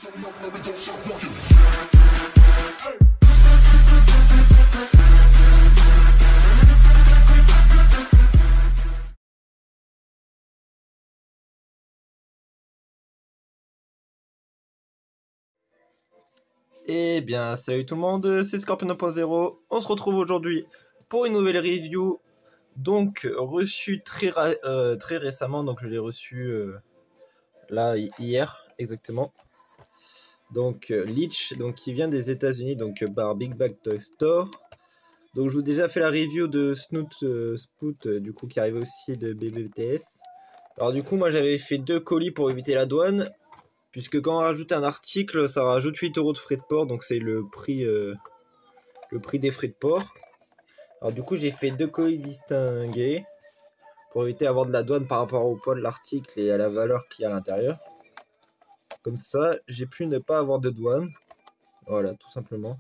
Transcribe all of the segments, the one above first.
Eh bien, salut tout le monde, c'est Scorpion 1.0. On se retrouve aujourd'hui pour une nouvelle review. Donc, reçu très récemment, donc je l'ai reçu là hier exactement. Donc, Leech, donc qui vient des États-Unis, donc par Big Bag Toy Store. Donc, je vous ai déjà fait la review de Sprout, du coup, qui arrive aussi de BBTS. Alors, du coup, moi j'avais fait 2 colis pour éviter la douane. Puisque quand on rajoute un article, ça rajoute 8 € de frais de port, donc c'est le prix des frais de port. Alors du coup, j'ai fait 2 colis distingués pour éviter d'avoir de la douane par rapport au poids de l'article et à la valeur qu'il y a à l'intérieur. Comme ça, j'ai pu ne pas avoir de douane. Voilà, tout simplement.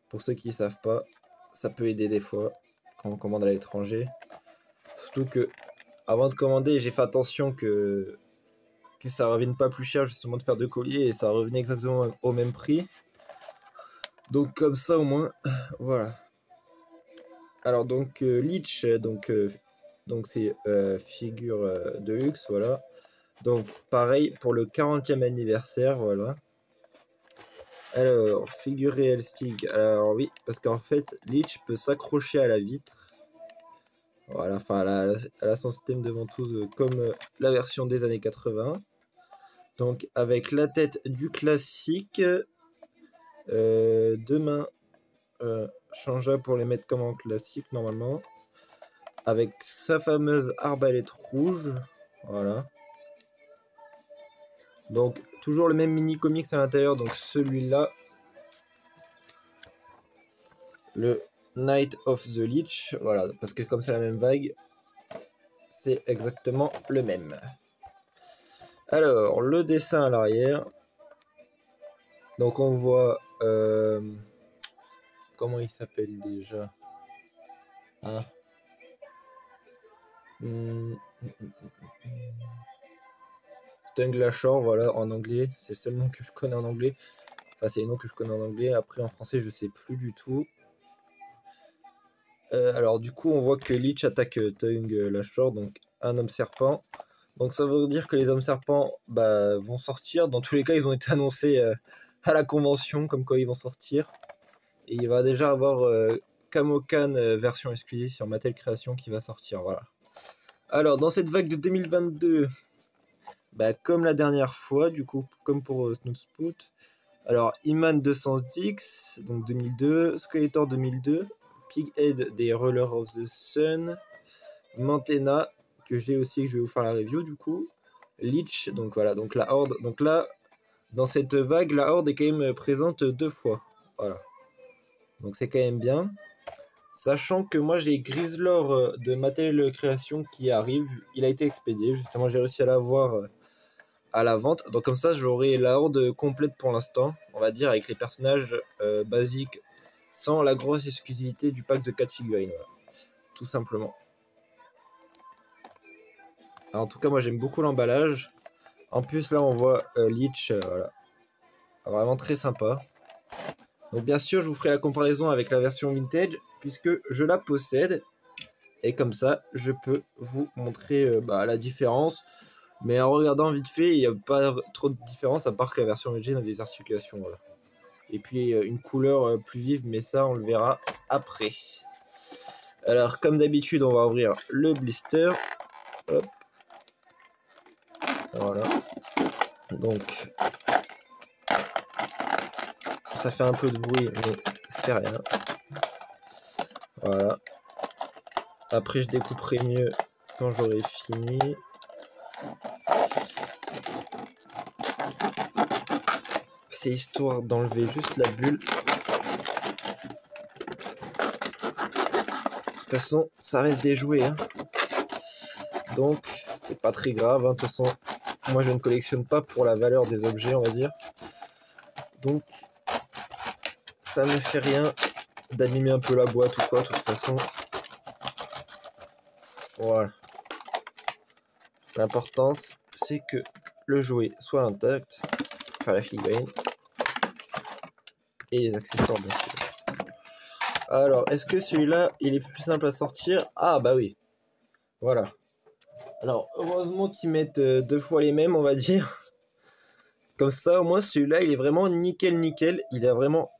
Pour ceux qui ne savent pas, ça peut aider des fois quand on commande à l'étranger. Surtout que, avant de commander, j'ai fait attention que ça revienne pas plus cher justement de faire 2 colis et ça revenait exactement au même prix. Donc comme ça au moins, voilà. Alors donc Leech, donc c'est figure de luxe, voilà. Donc pareil pour le 40e anniversaire, voilà. Alors figure réalistique, alors oui, parce qu'en fait Leech peut s'accrocher à la vitre. Voilà, enfin elle a son système de ventouse comme la version des années 80. Donc avec la tête du classique, 2 mains changeables pour les mettre comme en classique normalement. Avec sa fameuse arbalète rouge, voilà. Donc toujours le même mini comics à l'intérieur, donc celui-là, le Night of the Leech, voilà, parce que comme c'est la même vague, c'est exactement le même. Alors, le dessin à l'arrière. Donc on voit... comment il s'appelle déjà? Ah. Stunglashore, voilà, en anglais. C'est le seul nom que je connais en anglais. Enfin, c'est les noms que je connais en anglais. Après, en français, je sais plus du tout. Alors, du coup, on voit que Leech attaque Stunglashore, donc un homme serpent. Donc ça veut dire que les hommes serpents vont sortir. Dans tous les cas, ils ont été annoncés à la convention, comme quoi ils vont sortir. Et il va déjà avoir Kamokan version exclusive sur Mattel Creation qui va sortir, voilà. Alors, dans cette vague de 2022, comme la dernière fois, du coup, comme pour Sprout. Alors, Iman 200X, donc 2002, Skeletor 2002, Pighead des Rollers of the Sun, Mantena, que j'ai aussi, que je vais vous faire la review du coup, Leech, donc voilà, donc la Horde, donc là, dans cette vague, la Horde est quand même présente 2 fois, voilà. Donc c'est quand même bien. Sachant que moi j'ai Grizzlor de Mattel Creation qui arrive, il a été expédié, justement j'ai réussi à l'avoir à la vente. Donc comme ça j'aurai la horde complète pour l'instant, on va dire, avec les personnages basiques, sans la grosse exclusivité du pack de 4 figurines, voilà. Tout simplement. Alors, en tout cas moi j'aime beaucoup l'emballage. En plus là on voit Leech, voilà. Vraiment très sympa. Donc bien sûr je vous ferai la comparaison avec la version vintage, puisque je la possède. Et comme ça je peux vous montrer la différence. Mais en regardant vite fait, il n'y a pas trop de différence, à part que la version VG a des articulations, voilà. Et puis une couleur plus vive, mais ça on le verra après. Alors comme d'habitude, on va ouvrir le blister. Hop. Voilà. Donc ça fait un peu de bruit, mais c'est rien. Voilà. Après je découperai mieux quand j'aurai fini. C'est histoire d'enlever juste la bulle. De toute façon, ça reste des jouets, hein. Donc, c'est pas très grave, hein. De toute façon, moi je ne collectionne pas pour la valeur des objets, on va dire. Donc, ça me fait rien d'abîmer un peu la boîte ou quoi, de toute façon. Voilà. L'importance, c'est que le jouet soit intact. enfin la figurine. Et les accessoires bien sûr. Alors, est-ce que celui-là, il est plus simple à sortir? Ah bah oui, voilà. Alors, heureusement qu'ils mettent 2 fois les mêmes, on va dire. Comme ça, au moins, celui-là, il est vraiment nickel, nickel. Il a vraiment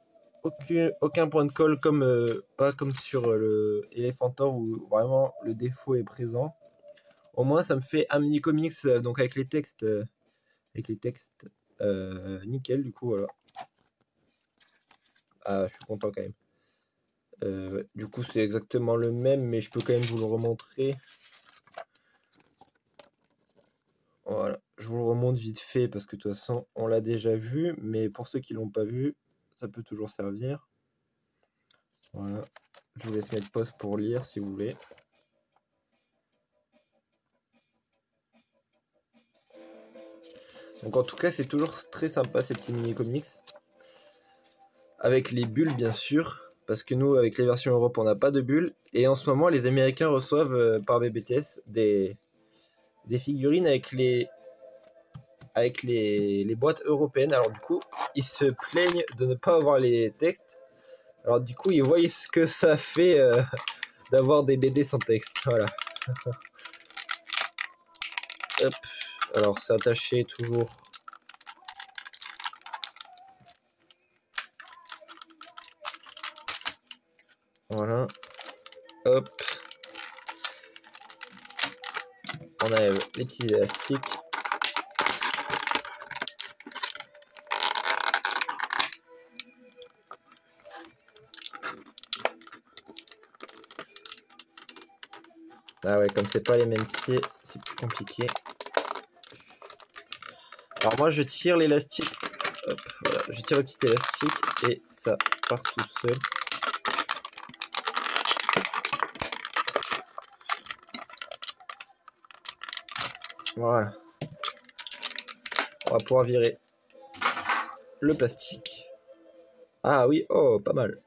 aucun point de colle, comme pas comme sur le Elephantor où vraiment le défaut est présent. Au moins, ça me fait un mini comics, donc avec les textes, nickel, du coup, voilà. Ah, je suis content quand même. Ouais, du coup, c'est exactement le même, mais je peux quand même vous le remontrer. Voilà, je vous le remonte vite fait parce que de toute façon, on l'a déjà vu, mais pour ceux qui l'ont pas vu, ça peut toujours servir. Voilà, je vous laisse mettre pause pour lire si vous voulez. Donc en tout cas, c'est toujours très sympa ces petits mini comics. Avec les bulles bien sûr, parce que nous, avec les versions Europe, on n'a pas de bulles. Et en ce moment, les Américains reçoivent par BBTS des figurines avec les boîtes européennes. Alors du coup, ils se plaignent de ne pas avoir les textes. Alors du coup, ils voient ce que ça fait d'avoir des BD sans texte. Voilà. Hop. Alors c'est attaché toujours. Voilà. Hop. On enlève les petits élastiques. Ah ouais, comme c'est pas les mêmes pieds, c'est plus compliqué. Alors moi je tire l'élastique. Hop, voilà, je tire le petit élastique et ça part tout seul. Voilà. On va pouvoir virer le plastique. Ah oui, oh, pas mal.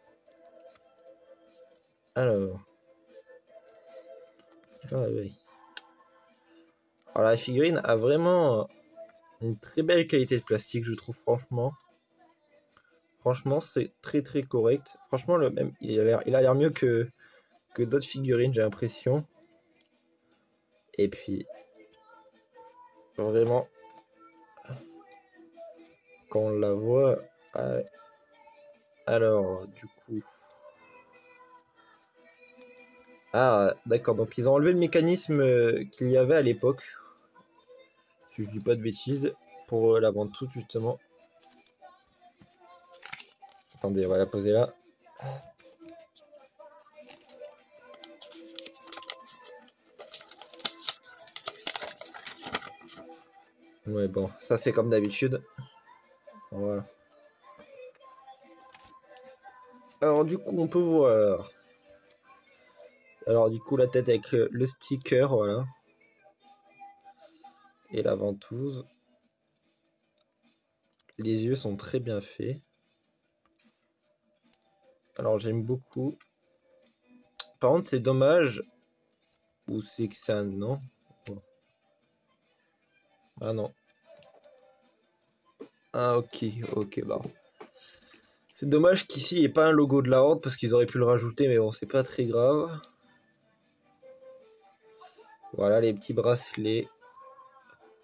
Alors. Ah oui. Alors la figurine a vraiment une très belle qualité de plastique, je trouve, franchement. Franchement, c'est très très correct. Franchement, le même, il a l'air mieux que d'autres figurines, j'ai l'impression. Et puis, vraiment, quand on la voit, alors, du coup, ah, d'accord. Donc ils ont enlevé le mécanisme qu'il y avait à l'époque, si je dis pas de bêtises, pour la vente toute justement. Attendez, on va la poser là. Ouais, bon, ça c'est comme d'habitude. Voilà. Alors du coup, on peut voir. Alors du coup, la tête avec le sticker, voilà. Et la ventouse. Les yeux sont très bien faits. Alors j'aime beaucoup. Par contre, c'est dommage. Ou c'est que c'est un non. Ah non. Ah ok, ok, bah. C'est dommage qu'ici il n'y ait pas un logo de la Horde parce qu'ils auraient pu le rajouter, mais bon, c'est pas très grave. Voilà les petits bracelets.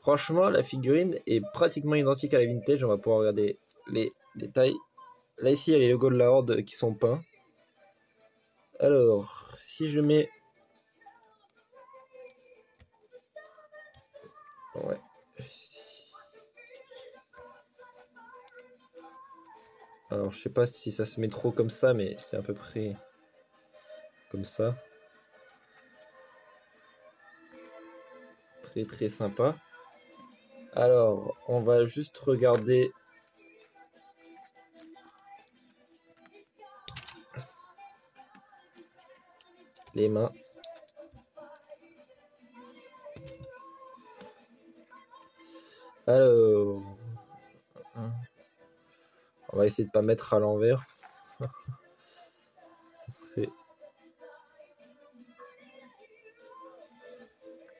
Franchement, la figurine est pratiquement identique à la vintage. On va pouvoir regarder les détails. Là, ici, il y a les logos de la Horde qui sont peints. Alors, si je mets... Ouais. Alors, je sais pas si ça se met trop comme ça, mais c'est à peu près comme ça. Très très sympa. Alors, on va juste regarder les mains. Alors, on va essayer de pas mettre à l'envers. Ce serait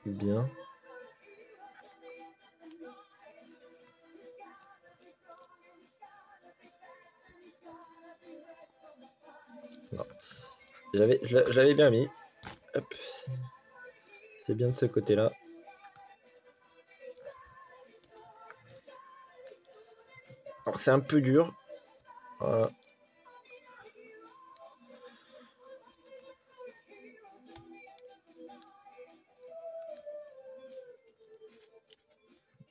bien. Je l'avais bien mis. Hop. C'est bien de ce côté-là. Alors c'est un peu dur. Voilà.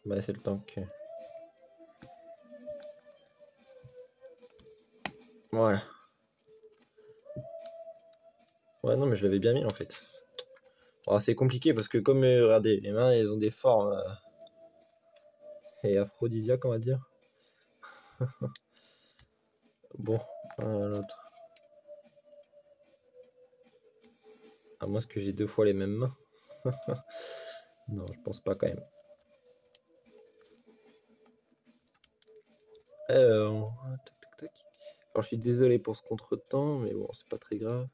Bah c'est le temps que... Voilà. Ouais non mais je l'avais bien mis en fait. Bon, c'est compliqué parce que comme regardez, les mains elles ont des formes. C'est aphrodisiaque on va dire. Bon, l'autre. À moins que j'ai 2 fois les mêmes mains. Non, je pense pas quand même. Alors, tac tac tac. Alors je suis désolé pour ce contretemps, mais bon, c'est pas très grave.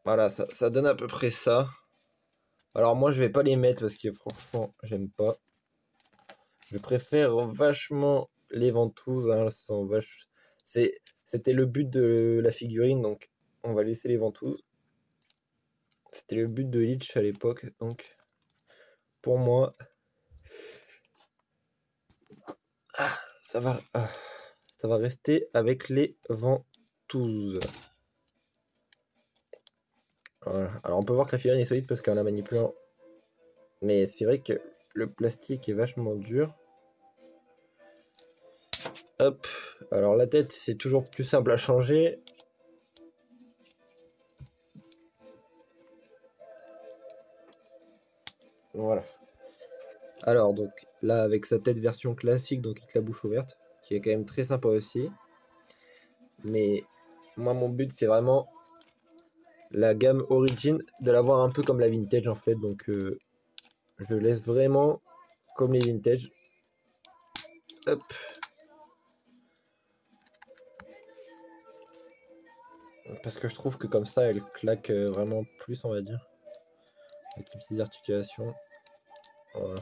Voilà, ça donne à peu près ça. Alors moi je vais pas les mettre parce que franchement j'aime pas. Je préfère vachement les ventouses. Hein, c'était le but de la figurine, donc on va laisser les ventouses. C'était le but de Lich à l'époque, donc pour moi, ça va rester avec les ventouses. Voilà. Alors on peut voir que la figurine est solide parce qu'en la manipulant, mais c'est vrai que le plastique est vachement dur. Hop, alors la tête c'est toujours plus simple à changer. Voilà. Alors donc là avec sa tête version classique, donc avec la bouche ouverte, qui est quand même très sympa aussi. Mais moi mon but c'est vraiment la gamme Origin, de l'avoir un peu comme la vintage en fait. Donc je laisse vraiment comme les vintage. Hop. Parce que je trouve que comme ça elle claque vraiment plus on va dire. Avec les petites articulations. Voilà.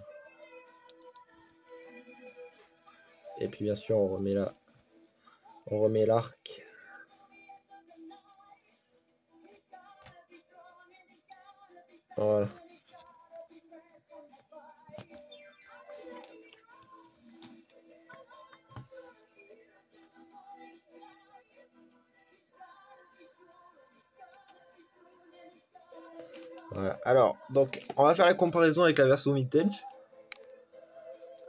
Et puis bien sûr on remet l'arc. Voilà. Voilà. Alors, donc, on va faire la comparaison avec la version vintage.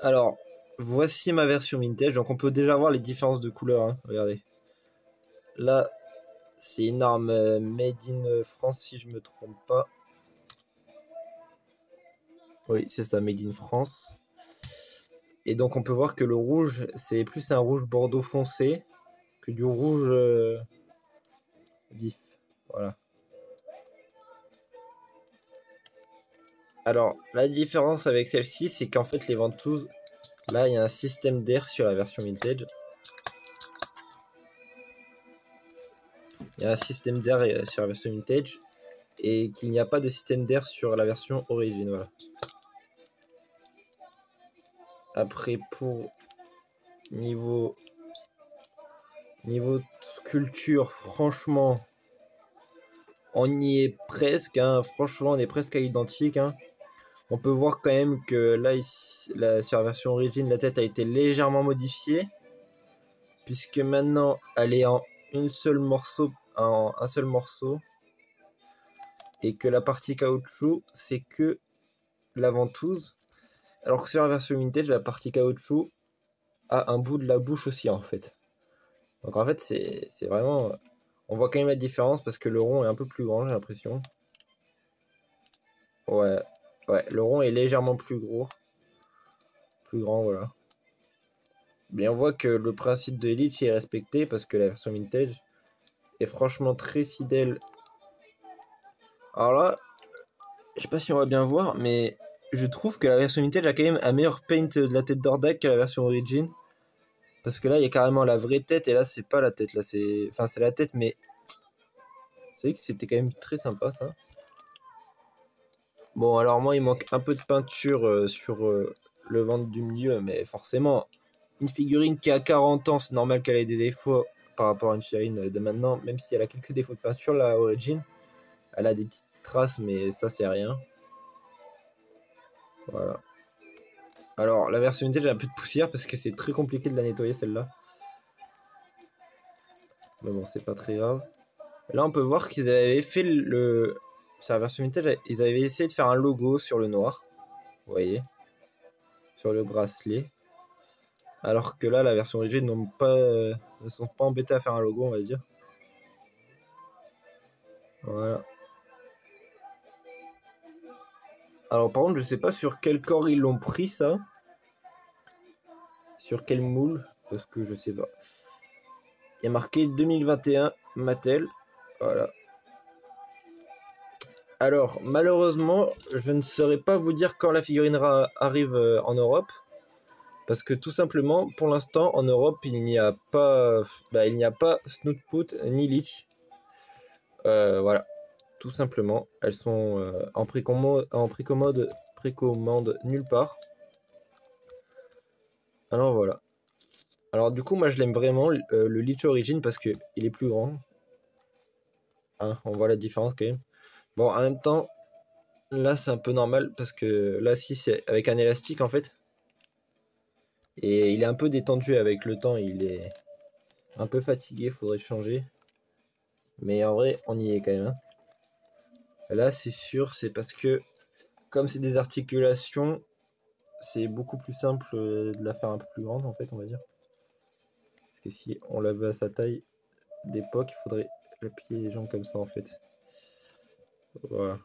Alors, voici ma version vintage. Donc, on peut déjà voir les différences de couleurs. Hein. Regardez. Là, c'est une arme made in France, si je me trompe pas. Oui, c'est ça, made in France. Et donc, on peut voir que le rouge, c'est plus un rouge bordeaux foncé que du rouge vif. Voilà. Alors, la différence avec celle-ci, c'est qu'en fait, les ventouses, là, il y a un système d'air sur la version vintage. Il y a un système d'air sur la version vintage et qu'il n'y a pas de système d'air sur la version origine. Voilà. Après, pour niveau sculpture, franchement, on y est presque. Hein. Franchement, on est presque à l'identique. Hein. On peut voir quand même que là, ici, sur la version origine, la tête a été légèrement modifiée. Puisque maintenant, elle est en un seul morceau. Et que la partie caoutchouc, c'est que la ventouse. Alors que sur la version vintage, la partie caoutchouc a un bout de la bouche aussi, en fait. Donc en fait, c'est vraiment... On voit quand même la différence parce que le rond est un peu plus grand, j'ai l'impression. Ouais, le rond est légèrement plus gros. Plus grand, voilà. Mais on voit que le principe de Lich est respecté parce que la version vintage est franchement très fidèle. Alors là, je sais pas si on va bien voir, mais je trouve que la version vintage a quand même un meilleur paint de la tête d'Ordak que la version origin. Parce que là, il y a carrément la vraie tête et là, c'est pas la tête. Là, c'est... Enfin, c'est la tête, mais... C'est vrai que c'était quand même très sympa, ça. Bon, alors moi, il manque un peu de peinture sur le ventre du milieu, mais forcément, une figurine qui a 40 ans, c'est normal qu'elle ait des défauts par rapport à une figurine de maintenant, même si elle a quelques défauts de peinture, la Origin. Elle a des petites traces, mais ça, c'est rien. Voilà. Alors, la version vintage, j'ai un peu de poussière parce que c'est très compliqué de la nettoyer, celle-là. Mais bon, c'est pas très grave. Là, on peut voir qu'ils avaient fait sur la version vintage, ils avaient essayé de faire un logo sur le noir. Vous voyez, sur le bracelet. Alors que là, la version rigide ne sont pas embêtés à faire un logo, on va dire. Voilà. Alors par contre, je sais pas sur quel corps ils l'ont pris ça. Sur quel moule, parce que je sais pas. Il y a marqué 2021 Mattel. Voilà. Alors, malheureusement, je ne saurais pas vous dire quand la figurine arrive en Europe. Parce que tout simplement, pour l'instant, en Europe, il n'y a pas, Snootput ni Leech. Voilà, tout simplement. Elles sont en précommande nulle part. Alors voilà. Alors du coup, moi je l'aime vraiment, le Leech Origin, parce que il est plus grand. Hein, on voit la différence quand même. Bon, en même temps, là c'est un peu normal, parce que là, si c'est avec un élastique en fait. Et il est un peu détendu avec le temps, il est un peu fatigué, faudrait changer. Mais en vrai, on y est quand même. Hein. Là, c'est sûr, c'est parce que, comme c'est des articulations, c'est beaucoup plus simple de la faire un peu plus grande, en fait, on va dire. Parce que si on la veut à sa taille d'époque, il faudrait plier les jambes comme ça, en fait. Voilà.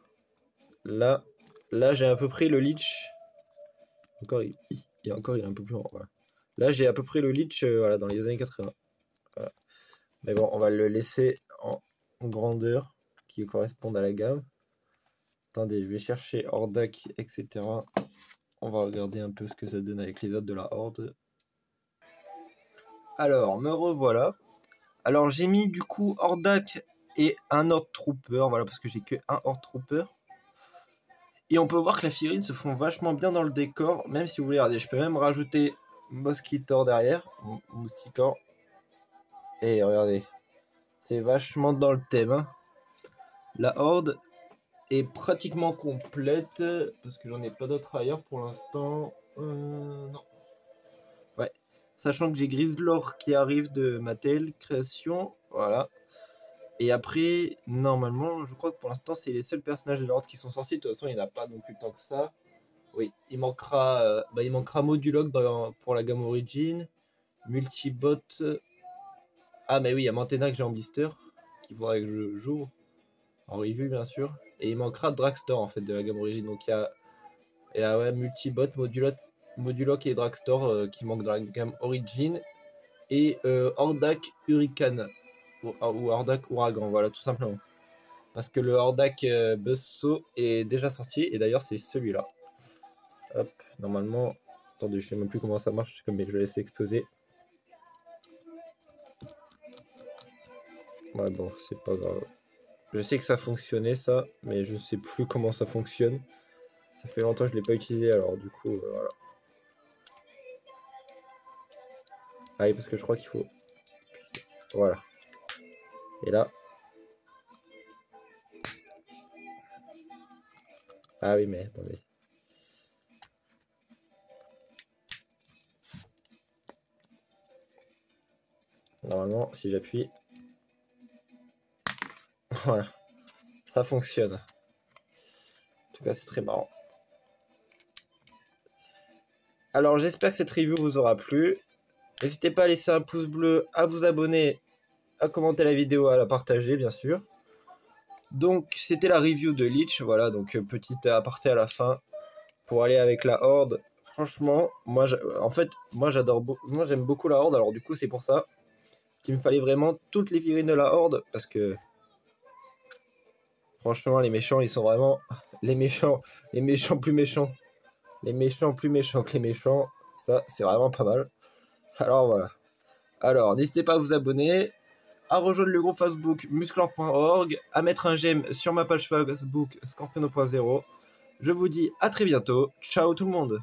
Là j'ai à peu près le Leech. Encore, il est un peu plus grand. Voilà. Là, j'ai à peu près le Leech voilà, dans les années 80. Voilà. Mais bon, on va le laisser en grandeur qui corresponde à la gamme. Attendez, je vais chercher Hordak, etc. On va regarder un peu ce que ça donne avec les autres de la Horde. Alors, me revoilà. Alors, j'ai mis du coup Hordak et un Horde Trooper. Voilà, parce que j'ai que un Horde Trooper. Et on peut voir que la figurine se font vachement bien dans le décor. Même si vous voulez regarder, je peux même rajouter Mosquitor derrière. Moustiquor. Et regardez, c'est vachement dans le thème. Hein. La Horde est pratiquement complète. Parce que j'en ai pas d'autres ailleurs pour l'instant. Non. Ouais. Sachant que j'ai Grizzlor qui arrive de Mattel Création. Voilà. Et après, normalement, je crois que pour l'instant, c'est les seuls personnages de l'ordre qui sont sortis. De toute façon, il n'y en a pas non plus tant que ça. Oui, il manquera Modulok pour la gamme Origin. Multibot. Ah, mais oui, il y a Mantena que j'ai en blister. Qu'il faudrait que j'ouvre. En review, bien sûr. Et il manquera Dragstore, en fait, de la gamme Origin. Donc, il y a Multibot, Modulok et Dragstore qui manquent dans la gamme Origin. Et Hordak Hurricane. Ou Hordak Ouragan, voilà, tout simplement. Parce que le Hordak Buzzsaw est déjà sorti. Et d'ailleurs, c'est celui-là. Hop, normalement. Attendez, je sais même plus comment ça marche, mais je vais laisser exploser. Ouais, bon, c'est pas grave. Je sais que ça fonctionnait, ça, mais je sais plus comment ça fonctionne. Ça fait longtemps que je l'ai pas utilisé, alors du coup, voilà. Ah oui, parce que je crois qu'il faut... Voilà. Et là... Ah oui, mais attendez. Normalement, si j'appuie... Voilà. Ça fonctionne. En tout cas, c'est très marrant. Alors, j'espère que cette review vous aura plu. N'hésitez pas à laisser un pouce bleu, à vous abonner, à commenter la vidéo, à la partager, bien sûr. Donc, c'était la review de Leech. Voilà, donc petite aparté à la fin pour aller avec la Horde. Franchement, moi j'aime beaucoup la Horde. Alors, du coup, c'est pour ça qu'il me fallait vraiment toutes les figurines de la Horde. Parce que, franchement, les méchants, ils sont vraiment les méchants plus méchants. Les méchants plus méchants que les méchants. Ça, c'est vraiment pas mal. Alors, voilà. Alors, n'hésitez pas à vous abonner, à rejoindre le groupe Facebook musclor.org, à mettre un j'aime sur ma page Facebook Scorpiono.0 Je vous dis à très bientôt. Ciao tout le monde.